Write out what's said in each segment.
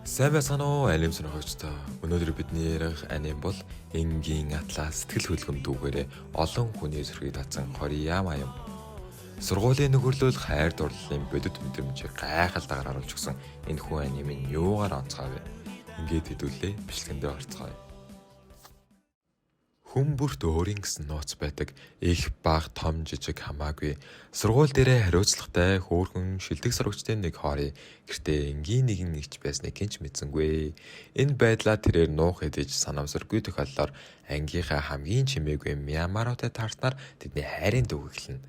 Сайн байцгаана уу аним сонирхогчдоо. Өнөөдөр бидний ярих аним бол энгийн атлас сэтгэл хөдлөм дүүгээрээ олон хүний зүрхийг татсан Хорияма юм. Сургуулийн нөхөрлөл хайр дурлалын бодит мэдрэмжийг гайхалтай харуулж өгсөн энэ хүн анимын юугаар онцгой вэ? Ингээд хэдүүлээ бичлэгэндээ орцгоё. Хүн бүрт өөрийн гэсэн нууц байдаг. Их бага том жижиг хамаагүй. Сургууль дээрээ хариуцлагатай хөөрхөн шилдэг сурагчдын нэг хоорыг гэртээ энгийн нэгэн игч байсныг хинч мэдсэнгүй. Энэ байдлаа тэрээр нуух хэдэж санамсаргүй тохиоллоор ангийнхаа хамгийн чимээгүй Миямаротой таарснаар тэдний хайрын дүүг эхэлнэ.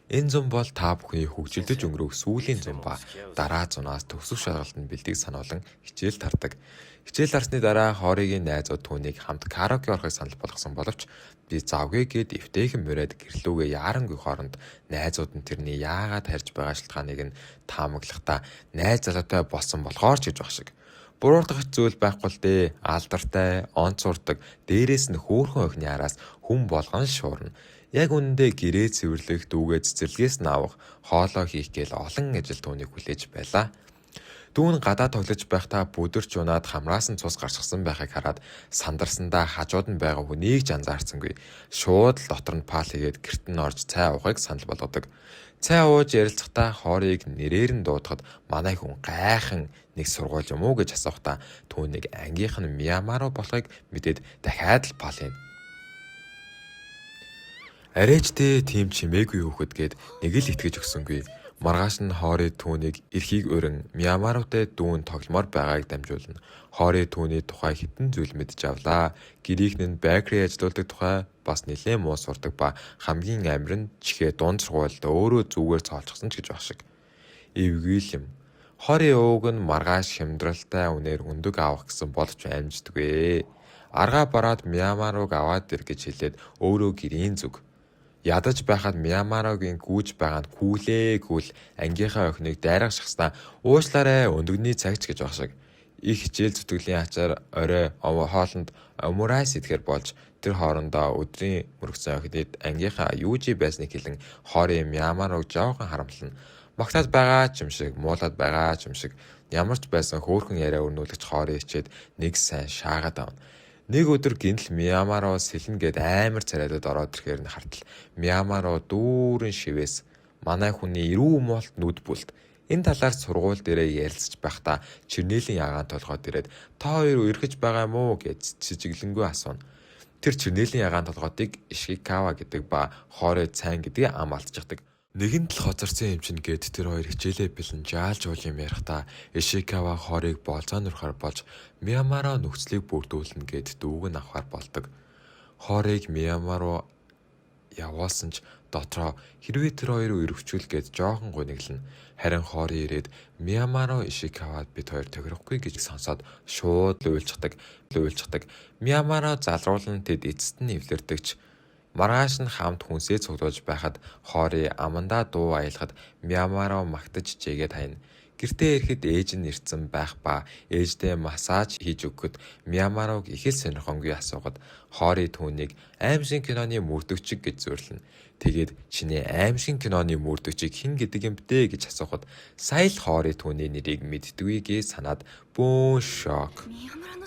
Энэ зам бол та бүхний хөгжилдөж өнгөрөх сүүлийн зам ба дараа зунаас төгсөх шалгалтанд бэлдгийг сануулan хичээл тардаг. Хичээл тарсны дараа хоорыгийн найзууд түүнийг хамт караоке орохыг санал болгосон боловч би завгүй гэд эвтэйхэн мөрөөд гэрлүүгээ яарангүй хооронд найзууд нь тэрний яагаад харж байгаа шалтгааныг нь таамаглахдаа найз залуутай болсон болохоор ч гэж баг шиг. Буруутгах зүйл байхгүй л дээ. Алдартай, онцордог, дээрээс нь хөөрхөн охины араас хүн болгон шуурна. Яг үнэндээ гэрээ цэвэрлэх, дүүгээ цэцэрлэгээс нь авах, хоолоо хийх гээл олон ажил түүнийг хүлээж байлаа. Дүүн гадаа тоглож байхдаа бүдэрч унаад хамраас нь цус гарчсан байхыг хараад сандарсандаа хажууд нь байгаа хүнийг ч анзаарсангүй. Шууд л дотор нь пал хийгээд гэрт нь орж цай уухыг санал болгодог. Цай ууж ярилцахдаа хоорыг нэрээр нь дуудахад манай хүн гайхан нэг сургууль юм уу гэж асуухтаа түүнийг ангийнх нь Миямаро болохыг мэдээд дахиад л пал хийн. Арайчтэй тийм чимээгүй хүүхэд гээд нэг л итгэж өгсөнгүй. Маргааш нь хоорыг түүнийг эрхийг өрн Миямаротой дүүн тогломоор байгааг дамжуулна. Хоорыг түүний тухай хитэн зүйл мэдж авлаа. Гэрийнх нь байкри ажилладаг тухай бас нэлээд муу сурдаг ба хамгийн амир нь чихээ дунд сургуульд өөрөө зүгээр цоолчихсон ч гэж баг шиг. Эвгүй юм. Хорийн ууг нь маргааш хямдралтай үнээр өндөг авах гэсэн боловч амждагвэ. Аргаа бараад Миямарог аваад ир гэж хэлээд өөрөө гэрийн зүг. Ядаж байхад Миямарогийн гүйж байгаа нь күүлээ ангийнхаа охиныг дайрах шахснаа уушлаарэ өндөгний цагч гэж баг шиг. Их хичээл зүтгэлийн ачаар орой хоолнд омурайс идэхэр болж тэр хоорондоо өдрийн мөрөгцөн охиныг ангийнхаа юужи байсныг хэлэн хоорын Миямарог жоохон харамлана. Магтаад байгаа ч юм шиг, муулаад байгаа ч юм шиг ямар ч байсан хөөрхөн яриа өрнүүлэгч хоорыг хичээд нэг сайн шаагаад авна. Нэг өдөр гинтл Миямаро сэлнэ гэд амар царайдад ороод ирэхээр нь хартал Миямаро дүүрэн шивээс манай хүний эрүү муулт нүд бүлт. Энэ талаар сургууль дээрээ ярилцж байхдаа Чирнэлийн ягаан толгойд ирээд та хоёр эргэж байгаа юм уу гэж цэжиглэнгүй асууна. Тэр Чирнэлийн ягаан толгоодыг Ишикава гэдэг ба хоорой цайн гэдгийг ам алдчихдаг. Нэгэн тал хоцорсон юм чинь гээд тэр хоёр хичээлээ бэлэн жаалж уул юм ярихдаа Ишикава хоорыг болцоо нурахаар болж Миямаро нөхцөлийг бүрдүүлнэ гээд дүүг нь авахар болдог. Хоорыг Миямаро явуулсан ч дотроо хэрвээ тэр хоёрыг өрөвчүүл гээд жоохон гуниглана. Харин хоорын ирээд Миямаро Ишикавад бид хоёр тохирохгүй гэж сонсоод шууд л уйлчдаг. Миямаро залруулан тэд эцэст нь эвлэрдэгч. Маргааш нь хамт хүнсээ цуглуулж байхад хоорын амандаа дуу аялахад Миямаро магтаж жигээд хайна. Гэртээ ирэхэд ээж нь ирсэн байх ба ээждээ массаж хийж өгөхөд Миямарог их л сонирхонгүй асуугаад хоорын түүнийг аимшиг киноны мөрдөгчиг гэж зөөрлөнө. Тэгээд чиний аимшиг киноны мөрдөгчиг хэн гэдэг юм бэ гэж асуухад сая л хоорын түүний нэрийг мэддэггүй санаад бөөн шок.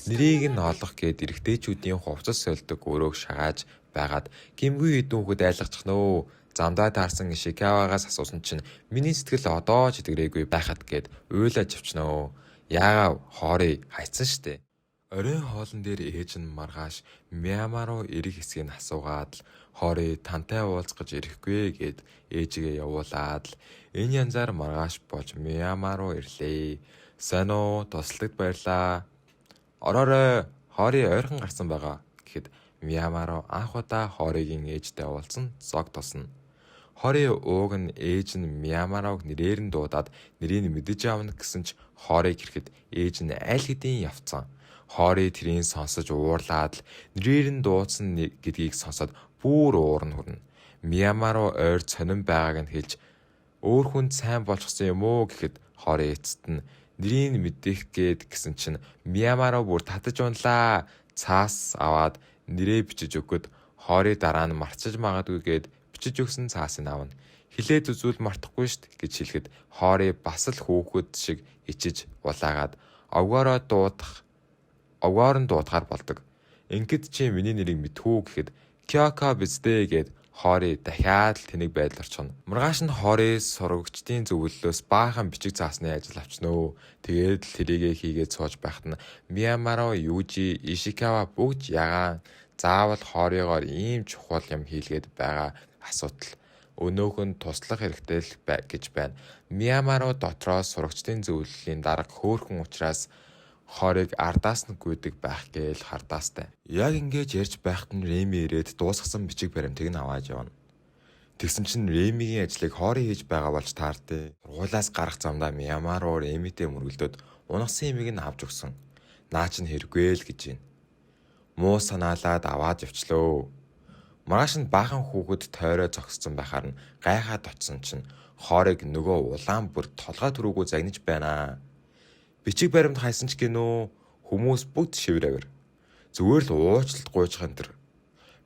Нэрийг нь олох гээд эрэгтэйчүүдийн хувцас сольдог өрөөг шагааж байгаад гимгүй хэдэн хүүхэд айлгачих нөө. Замдаа таарсан Ишикавагаас асуусан чинь миний сэтгэл одоо ч идэгрээгүй байхад гээд уйлаж авчнаа. Яагаад хоорыг хайцсан штэ. Оройн хоолн дээр ээж нь маргааш Миямаро эрэг хэсгийг асуугаад л хоорыг тантай уулзгаж ирэхгүй гээд ээжигээ явуулаад л энэ янзаар маргааш болж Миямаро ирлээ. Сайн уу, тусалдагд баярлаа. Ороорой, хоорыг ойрхон гарсан байгаа гэхэд Миямаро анх удаа хоорыгийн ээжтэй уулзсан зог тосно. Хоорын ууг нь ээж нь Миямарог нэрээр нь дуудаад нэрийг мэдэж авна гэсэн ч хоорыг ирэхэд ээж нь аль хэдийн явцсан. Хоорыг тэрийг сонсож уурлаад л нэрээр нь дуудсан гэдгийг сонсоод бүр уурн хүрнэ. Миямаро ойр цонин байгааг нь хэлж өөр хүнд сайн болчихсон юм уу гэхэд хоорын эцэст нь нэрийг мэдэх гээд гэсэн чинь Миямаро бүр татаж унлаа. Цаас аваад нэрээ бичиж өгөхөд хоорыг дараа нь марцаж магадгүй гээд бичиж өгсөн цаасыг авна. Хилээд үзүүл мартахгүй шít гэж хэлэхэд хоорыг бас л хүүхэд шиг ичиж улаагаад овгоор нь дуудахаар болдог. Ингээд чи миний нэрийг мэдхүү гэхэд Кёка биздэ гэд Хори дахиад л тэнийг байдал орчихно. Маргааш нь Хори сурагчдын зөвлөлөөс баахан бичиг заасны ажил авчнаа. Тэгээд л тэрийгэ хийгээд сууж байхад нь Миямаро, Южи, Ишикава бүгд ягаан заавал Хоригоор ийм чухал юм хийлгээд байгаа асуудал. Өнөөх нь туслах хэрэгтэй л гэж байна. Миямаро дотроос сурагчдын зөвлөлийн дарга хөөхөн учраас Хориг ардаас нь гүйдэг байх гээл хардаастай. Яг ингэж ярьж байхад нь Реми ирээд дуусгасан бичиг баримтыг нь аваад явна. Тэгсэн чинь Ремигийн ажлыг Хори хийж байгаа болж таардээ. Сургуулиас гарах замдаа Миямаро Ремитэй мөргөлдөөд унагсан имийг нь авч өгсөн. Наа чинь хэрэггүй л гэж байна. Муу санаалаад аваад явчлаа. Маргааш нь баахан хүүхэд тойроо зогссон байхаар нь гайхаад очсон чинь Хориг нөгөө улаан бүр толгой түрүүгөө загнаж байна. Бичиг баримт хайсан ч гинөө хүмүүс бүгд шиврэвэр. Зүгээр л уучлалт гуйж хантар.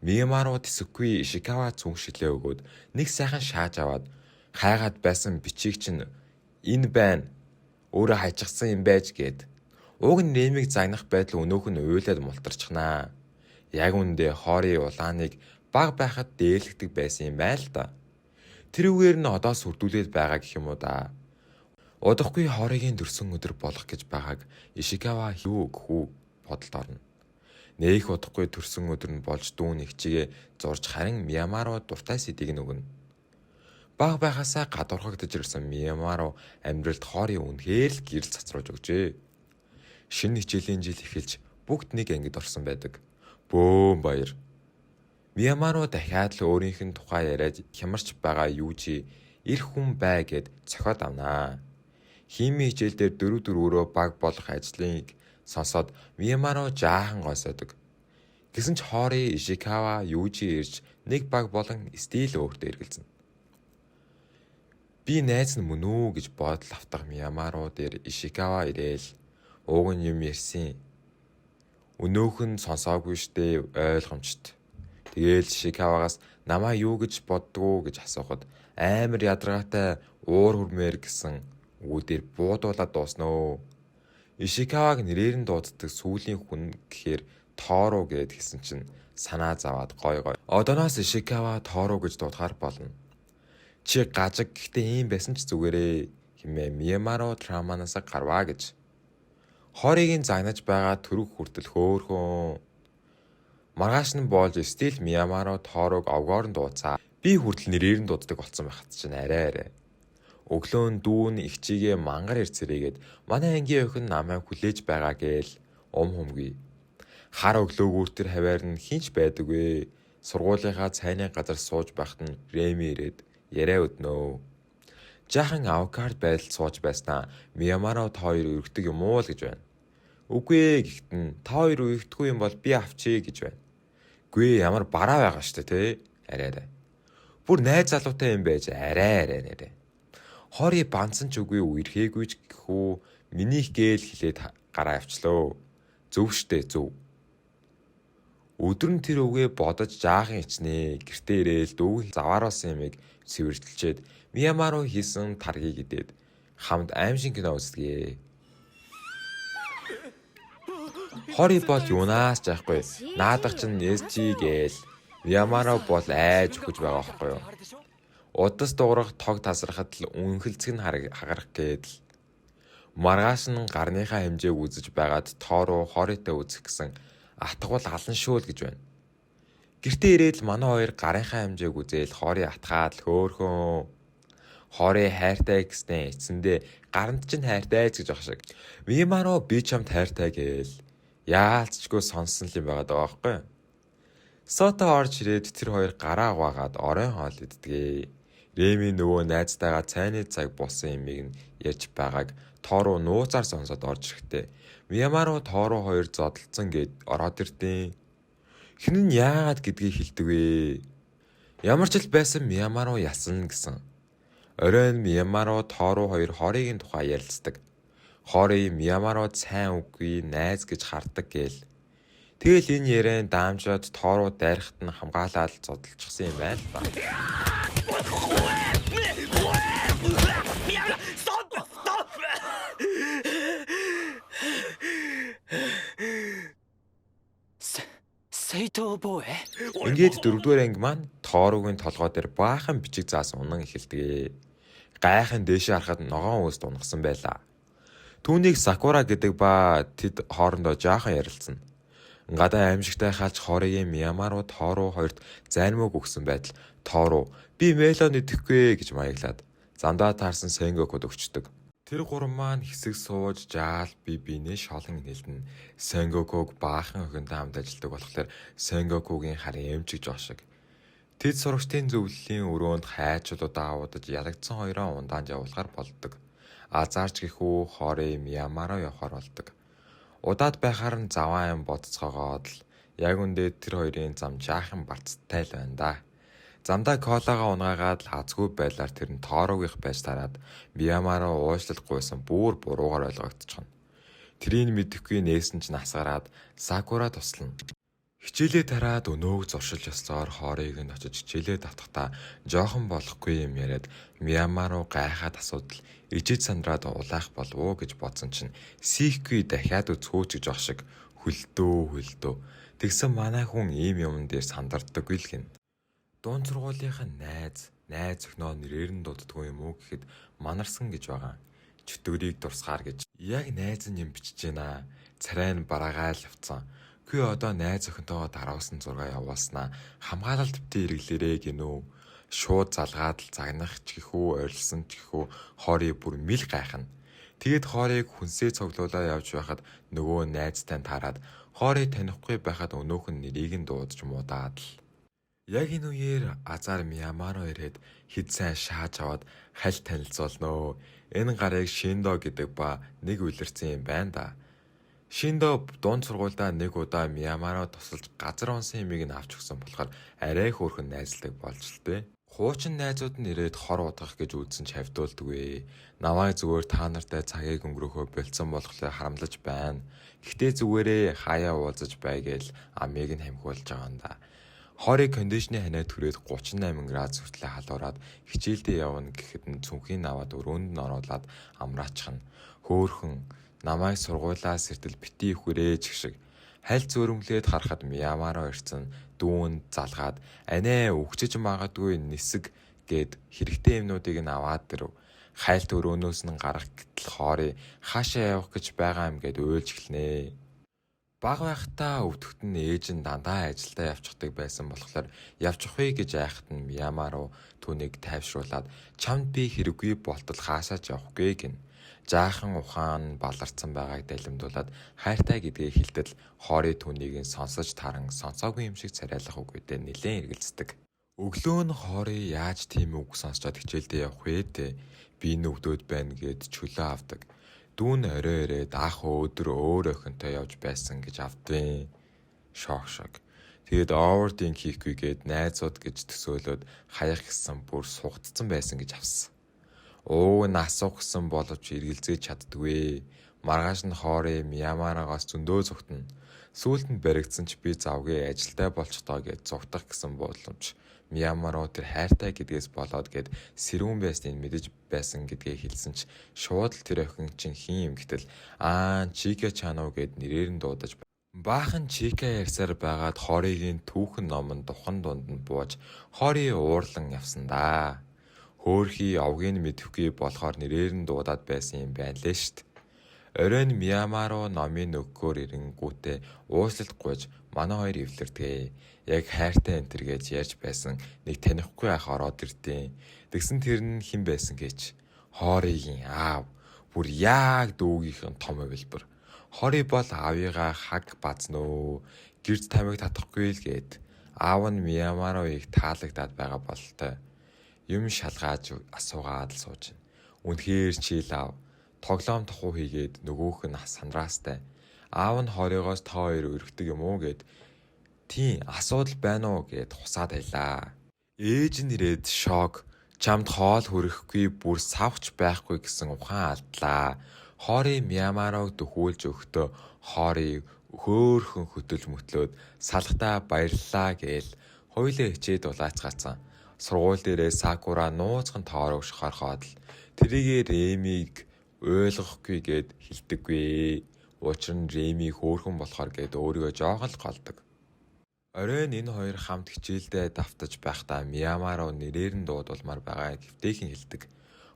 Миямаро тэсэхгүй Ишикава цүнхшилээ өгөөд нэг сайхан шааж аваад хайгаад байсан бичиг чинь энэ байна. Өөрөө хайчихсан юм байж гээд. Уг нь Ремиг загнах байдал өнөөх нь уйлаад мултарчихнаа. Яг үндэ Хори улааныг баг байхад дээлэгдэг байсан юм байна л да. Тэр үгээр нь одоо сүрдүүлээд байгаа гэх юм уу да. Удахгүй Хоригийн төрсөн өдөр болох гэж байгааг Ишикава юу гэхүү бодолд орно. Нээх удахгүй төрсөн өдөр нь болж дүүн ихчигээ зурж харин Миямаро дуртай сэдийг нь өгнө. Баг байхасаа гадуурхагдж ирсэн Миямаро амьдралд Хори үнэхээр л гэрэл цацруулж өгчээ. Шинэ хичээлийн жил эхэлж бүгд нэг ангид орсон байдаг. Бөөм баяр. Миямаро дахиад л өөрийнх нь тухай яриад хямарч байгаа Южи эр хүн бай гэд цохиод авнаа. Хими хичээлдэр дөрөв баг болох ажлыг сонсоод Миямаро жаахан гойсоодог. Гэсэн ч Хори, Ишикава, Южи ирж нэг баг болон стил өөртөө эргэлзэнэ. Би найз нь мөн үү гэж бодол автах Миямаро дээр Ишикава ирээл ууг нь юм ярьсан. Өнөөх нь сонсоогүй штэ ойлгомжтой. Тэгээл Ишикавагаас намаа юу гэж боддгоо гэж асуухад амар ядаргаатай уур хүрмээр гэсэн үүдээр буудуулаад дууснаа. Ишикаваг нэрээр нь дууддаг сүүлийн хүн гэхээр Торо гэд хэлсэн чинь санаа заваад гой. Одооноос Ишикава Торо гэж дуудахаар болно. Чи гажиг гэхдээ ийм байсан ч зүгээрээ хэмээн Миямаро траманаас гарваа гэж. Хоригийн загнаж байгаа төрөг хүртэл хөөхөн. Маргааш нь болж стил Миямаро Торог овгоор нь дууцаа. Би хүртэл нэрээр нь дууддаг болсон байхад чинь арай. Өглөө нь дүүн ихчигээ мангар ирцэрээгээд манай ангийн охин намайг хүлээж байгаа гээл humгүй. Хар өглөөгүүр хаваар нь хинч байдаггүй. Сургуулийнхаа цайны газар сууж байхад нь Реми ирээд яриа өднөө. Жаахан авокад байдалд сууж байснаа Миямаро та хоёр өргөдөг юм уу л гэж байна. Үгүй гэхдээ та хоёр өргөдөггүй юм бол би авчий гэж байна. Гүй ямар бараа байгаа штэ те. Арай. Бүр найз залуутай юм байж арай. Хори банцсан ч үгүй үерхээгүй ч гэхүү минийх гээл хилээд гараа авчлаа. Зөв штэ зөв. Өдөр нь тэр өвгөө бодож жаахан ичнэ. Гэртээ ирээл дүүг завааруулсан юмыг цэвэрлжээд Миямаро хийсэн таргийг идээд хамт аимшиг кино үздэгэ. Хори бол юунаас ч яахгүй. Наадах чинь SG гээл Миямаро бол айж өгч байгаа байхгүй юу. Удас дуурах тог тасрахад л үнхэлцэг нь хагарах гээл. Маргааш нь гарныхаа хэмжээг үзэж байгаад Торо Хоритой үзэх гэсэн атгуул алан шүүл гэж байна. Гэртээ ирээд манай хоёр гарынхаа хэмжээг үзээл Хори атгаад л хөөхөн. Хори хайртай гэснээ эцэндээ гаранд чинь хайртай гэж ах шиг. Миямаро би чамд хайртай гээл. Яалцчгүй сонсон л юм байгаа даа байхгүй. Сото орж ирээд тэр хоёр гараа угаагаад оройн хоол иддэгэ. Реми нөгөө найзтайгаа цайны цаг болсон юмыг нь ярьж байгааг Торо нууцаар сонсоод орж ирэхдээ Миямаро Торо хоёр зодолцсон гэд ороод ирдээ. Хэн нь яагаад гэдгийг хэлдэг вэ? Ямар ч л байсан Миямаро ясна гэсэн. Оройн Миямаро Торо хоёр Хоригийн тухай ярилцдаг. Хори Миямаро сайн үгүй найз гэж хардаг гээл. Тэгэл энэ яриан даамжаад Торо дайрахт нь хамгаалаад зодолчихсан юм байна л ба. Ингээд дөрөвдүгээр анги маань Тооругийн толгой дээр баахан бичиг заасан унан эхэлдэг. Гайхан дээшээ харахад ногоон үст унгасан байлаа. Түүнийг Сакура гэдэг ба тэд хоорондоо жаахан ярилцсан. Гадаа аимшигтай хаалж хоорыгийн Миямару Тоору хоёрт зайнмаг өгсөн байтал Тоору би мелон идэхгүй гэж маяглаад замдаа таарсан Сенгокуд өгчдөг. Тэр гурван маань хэсэг сууж жаал бинээ шолон нэлдэн. Сенгокуг баахан охинтой хамт ажилладаг болохоор Сенгокугийн харин эмчиж ошиг. Тэд сурагчдын зөвлөлийн өрөөнд хайчуудаа авуудаж ялагдсан хоёроо ундаан явуулахар болдог. Азаарч гэхүү хоорын Миямару явахар болдог. Удаад байхаар нь заваа юм бодцоогоод л яг үндэ тэр хоёрын зам жаахан барцтай л байна да. Замдаа колагаа унгаагаад л хазгүй байлаар тэр нь Тоорогийнх байж тараад Миямару уушлал гуйсан бүр буруугаар ойлгогдчихно. Тэрийг мэдэхгүй нээсэн чинь асгараад Сакура туслана. Хичээлээ тараад өнөөг зуршилж ёслоор хоорыг нь очиж хичээлээ давтахдаа жоохон болохгүй юм яриад Миямару гайхаад асуудал ижиж сандраад улаах болов уу гэж бодсон чинь Сикгүй дахиад үзхөөч гэж ошиг хөлдөө. Тэгсэн манай хүн ийм юм дээр сандардаггүй л гин. Дунд сургуулийнх нь найз өхнөө нэрээр нь дууддаггүй юм уу гэхэд манарсан гэж байгаа. Чөтгөрийг дурсгаар гэж. Яг найз нь юм бичиж байна. Царай нь бараагаал явцсан. Гүй одоо найз өхөнтэйгээ дараасан зураг явуулснаа хамгаалалт битээ хэрэглээрээ гинөө. Шууд залгаад л загнах ч гэхүү ойрлсон ч гэхүү хоорыг бүр мэл гайхна. Тэгэд хоорыг хүнсээ цоглуулаа явж байхад нөгөө найзтай таарад хоорыг танихгүй байхад өнөөх нь нэрийг нь дуудаж муудаад л. Яг энэ үеэр Азар Миямару ирээд хэд сайн шааж аваад халь танилцуулноо. Энэ гарыг Шиндо гэдэг ба нэг үлэрсэн юм байна да. Шиндо дунд сургуульдаа нэг удаа Миямару тусалж газар онсон юмыг нь авч өгсөн болохоор арай хөөрхөн найзлдаг болж л дээ. Хуучин найзууд нь ирээд хор удах гэж үзсэн ч хавдуулдаггүй. Намайг зүгээр та нартай цагийг өнгөрөөхөө болцсон болохоор харамлаж байна. Гэхдээ зүгээрээ хаяа уулзаж бай гээл амийг нь хамхиулж байгаа юм да. Хоорыг кондишны ханаа түрээд 38 градус хүртэл халуураад хичээлдээ явна гэхэд нь цүнхийн аваад өрөөнд нь оруулаад амраачхна. Хөөхөн намайг сургуулаас сэртэл бити хүрээж гшиг. Хальт зөөрөмглээд харахад Миямару ирсэн дүүн залгаад анаа өгчөж магадгүй нисэг гээд хэрэгтэй юмнуудыг нь аваад дэрв. Хайлт өрөөнөөс нь гарах гэтэл хоорыг хаашаа явах гэж байгаа юм гээд уйлж эхэлнэ. Баг байхдаа өвдөгт нь ээж нь дандаа ажилдаа явчихдаг байсан болохоор явчихъя гэж айхад нь Миямару түүнийг тайвшруулад чамд би хэрэггүй болтол хаашаач явахгүй гин. Жаахан ухаан баларцсан байгааг далимдуулаад хайртай гэдгээ хэлтэл хоорыг түүнийг нь сонсож таран сонсоогүй юм шиг царайлах үгүйдээ нэлээд эргэлздэг. Өглөө нь хоорыг яаж тийм үг сонсчод хичээлдээ явах вэ дээ. Би нүвдөөд байна гэд чөлөө авдаг. Дүүн орой ирээд ах өдөр өөр охинтой явж байсан гэж авдیں۔ Шок. Тэгэд овертинк хийхгүйгээд найзууд гэж төсөөлөд хаях гэсэн бүр сугдсан байсан гэж авсан. Асуух гэсэн боловч эргэлзээж чаддгүй. Маргааш нь хоорыг Миямарагаас зөндөө зүгтэн. Сүүлд нь баригдсан ч би завгүй ажилдаа болчтоо гэж зүгтах гэсэн боломж. Миямару тэр хайртай гэдгээс болоод гээд сэрүүн байсныг мэдэж байсан гэдгээ хэлсэн ч шууд л тэр охин чинь хин юм гэтэл Чика Чано гэд нэрээр нь дуудаж баахан Чика ярьсаар байгаад хоорыгийн түүхэн номон духан дунд нь бууж хоорыг уурлан явсан да. Хөөхий овгийг мэдэхгүй болохоор нэрээр нь дуудаад байсан юм байна лээ штт. Оройн Миямару номын өгөхөөр ирэнгүүтээ уушлалт гуйж манай хоёр эвлэрдэг. Яг хайртай энэ төр гэж ярьж байсан нэг танихгүй ах ороод ирдیں۔ Тэгсэн тэр нь хэн байсан гэж хоорыгийн аав. Бүр яг дүүгийнхэн том хувилбар. Хоорый бол аавыгаа хаг базнөө. Гэрд тамиг татахгүй л гээд аав нь Миямаруыг таалагдаад байгаа бололтой. Юм шалгааж асуугаад л сууж байна. Үнэхээр чийл аав. Тоглоом тохуу хийгээд нөгөөх нь санраастай. Аав нь хооройгоос та хоёр өргөдөг юм уу гэд тийм асуудал байна уу гэд хусаад байлаа. Ээж нь ирээд шок. Чамд хоол хүрэхгүй бүр савч байхгүй гэсэн ухаан алдлаа. Хоорыг Миямаруг дөхүүлж өгтөө хоорыг хөөхөн хөтөлж мөтлөөд салхтаа баярлалаа гээл хоёулаа хичээд улаацгаацсан. Сургууль дээрээ Сакура нууцхан тоорог шохорхоод л тэрийгэ Ремиг ойлгохгүй гэд хэлдэггүй. Учир нь Реми хөөхөн болохоор гэд өөрийгөө жоохон л голдог. Оройн энэ хоёр хамт хичээлдээ давтаж байхдаа Миямаа руу нэрээр нь дуудулмаар байгаа гэвтэйхэн хэлдэг.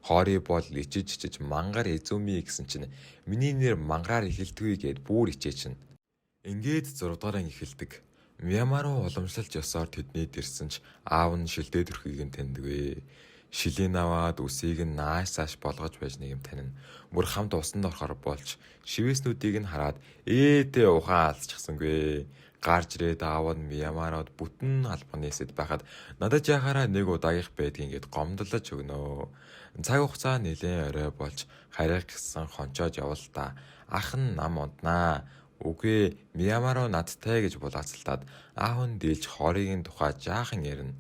Хори бол ичиж мангар Изүми гэсэн чинь миний нэр мангараар эхэлдэггүй гэд бүр ичээчин. Ингээд 6 дугаар анги эхэлдэг. Миямаа руу уламжлалт ёсоор тэдний дэрсэн ч аав нь шилдээд өрхийг нь таньдгүй. Шилийн аваад үсийг нь нааш болгож байж нэг юм танина. Бүр хамт усанд орохоор болж шивээснүүдийг нь хараад ээдээ ухаан алцчихсангүй. Гарч ирээд аав нь Миямарууд бүтэн албаны эсэд байхад надад яхаараа нэг удаагийнх байдгийг ингээд гомдлож өгнө. Цаг хугацаа нэлээд орой болж харих гэсэн хончоод явал та. Ах нь нам унтнаа. Үгүй Миямаруу надтай гэж булаацалтаад аав нь дийлж хорийн тухай жаахан ярина.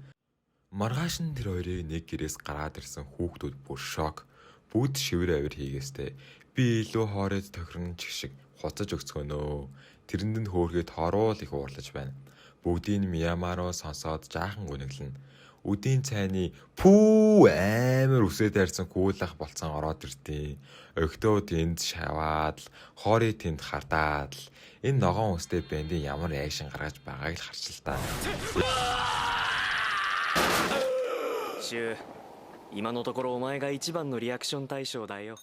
Маргааш нь тэр хоёрыг нэг гэрээс гараад ирсэн хүүхдүүд бүр шок. Бүгд шивэр авир хийгээстэй. Би илүү хооройд тохирно ч шиг хуцаж өгцгөнөө. Тэрэнд нь хөөрхөд хороол их уурлаж байна. Бүгдийг Миямаруу сонсоод жаахан гүнэглэн. Үдийн цайны пүү амар үсээд хайрсан гүйлах болцсон ороод иртээ. Өгтөө тэнд шаваад л хоорыг тэнд хардаад л энэ ногоон үстэй бэндийн ямар айшин гаргаж байгааг л харч л та. シュウ、今のところお前が一番のリアクション対象だよ。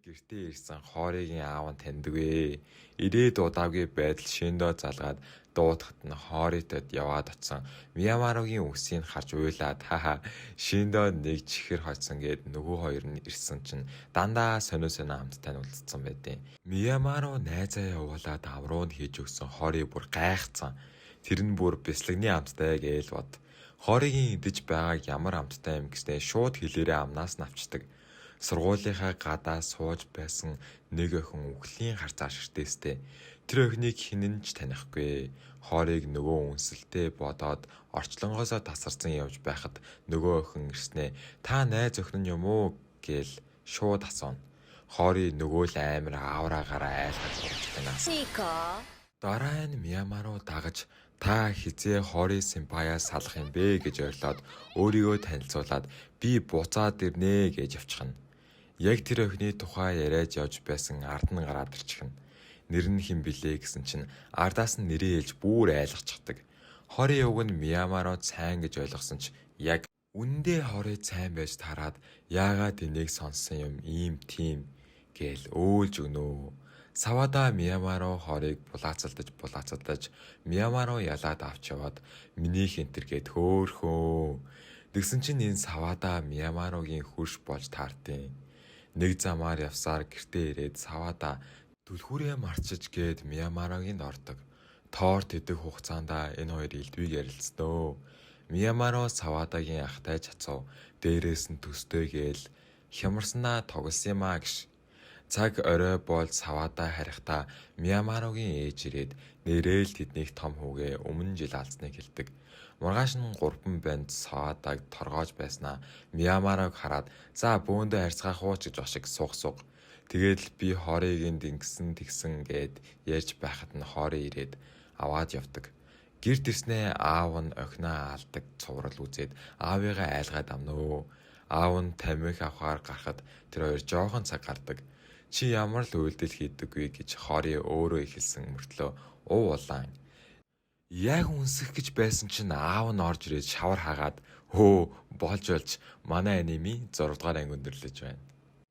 Гэртээ ирсэн хоорыгийн аав нь таньдгүй. Ирээд удаагүй байдал шиндөө залгаад дуудахад нь хооритод яваад очсон. Миямаругийн үсийг харж уйлаад хаа шиндөө нэг чихэр хоцсон гэд нөгөө хоёр нь ирсэн чинь дандаа сонио амттай нь үлдсэн байдیں۔ Миямару найзаа явуулаад авруу нь хийж өгсөн хоорыг бүр гайхацсан. Тэр нь бүр бяслагны амттай гээл бод. Хоорыгийн идэж байгааг ямар амттай юм гэснээр шууд хэлээрээ амнаас нь авчдаг. Сургуулийнхаа гадаа сууж байсан нэг охин үхлийн харцаа ширтээстэй. Тэр охиныг хинэн ч танихгүй. Хоорыг нөгөө үнсэлтэй бодоод орчлонгоосоо тасарсан явж байхад нөгөө охин ирснээ та найз охин юм уу гээл шууд асууна. Хоори нөгөө л амар аавраагаараа айлгаж явчихнаас. Дараа нь Миямаруу дагаж та хизээ хоори симпаяа салах юм бэ гэж ойлоод өөрийгөө танилцуулаад би буцаад ирнэ гэж явчихна. Яг тэр охины тухай яриад явж байсан ард нь гараад ирчихнэ. Нэр нь хэн блэ гэсэн чинь ардаас нь нэрээ хэлж бүр айлгачдаг. Хори явг нь Миямаруу цайн гэж ойлгосон ч яг үндэ хори цайн байж тараад яагаад энийг сонссон юм ийм тийм гээл өөлж өгнө. Савада Миямаруу хорийг булаацалдаж Миямаруу ялаад авч яваад минийх энтергээд хөөхөө. Тэгсэн чинь энэ Савада Миямаруугийн хөрш болж таартیں۔ Нэг замаар явсаар гэртээ ирээд Савада түлхүүрээ марчиж гээд Миямаруугийн ордог. Тоорт идэх хугацаанд энэ хоёр элдвийг ярилцсноо. Миямаруу Савадагийн ахтай чацуу дээрээс нь төстэй гээл хямарснаа тоглосон юм а гэж. Цаг орой бол Савада харихтаа Миямаруугийн ээж ирээд нэрэл тэднийг том хүүгээ өмнө жил алдсныг хэлдэг. Маргааш нь 3 банд Савадаг торгоож байснаа Миямарууг хараад за бөөндөө харьцгаах уу гэж ашиг суух. Тэгээд л би хоорыг ингэсэн тэгсэн гэд ярьж байхад нь хоорыг ирээд аваад явдаг. Гэрт ирснээ аав нь охиноо алдаг цуврал үзээд аавыгаа айлгаад амнөө. Аав нь тамхи авахаар гарахад тэр хоёр жоохон цаг гардаг. Чи ямар л үйлдэл хийдэггүй гэж хоори өөрөө ихэлсэн мөртлөө улаан. Яг үнсэх гэж байсан чинь аав нь орж ирээд шавар хагаад хөө болж манай аними 6 дугаар анги өндөрлөж байна.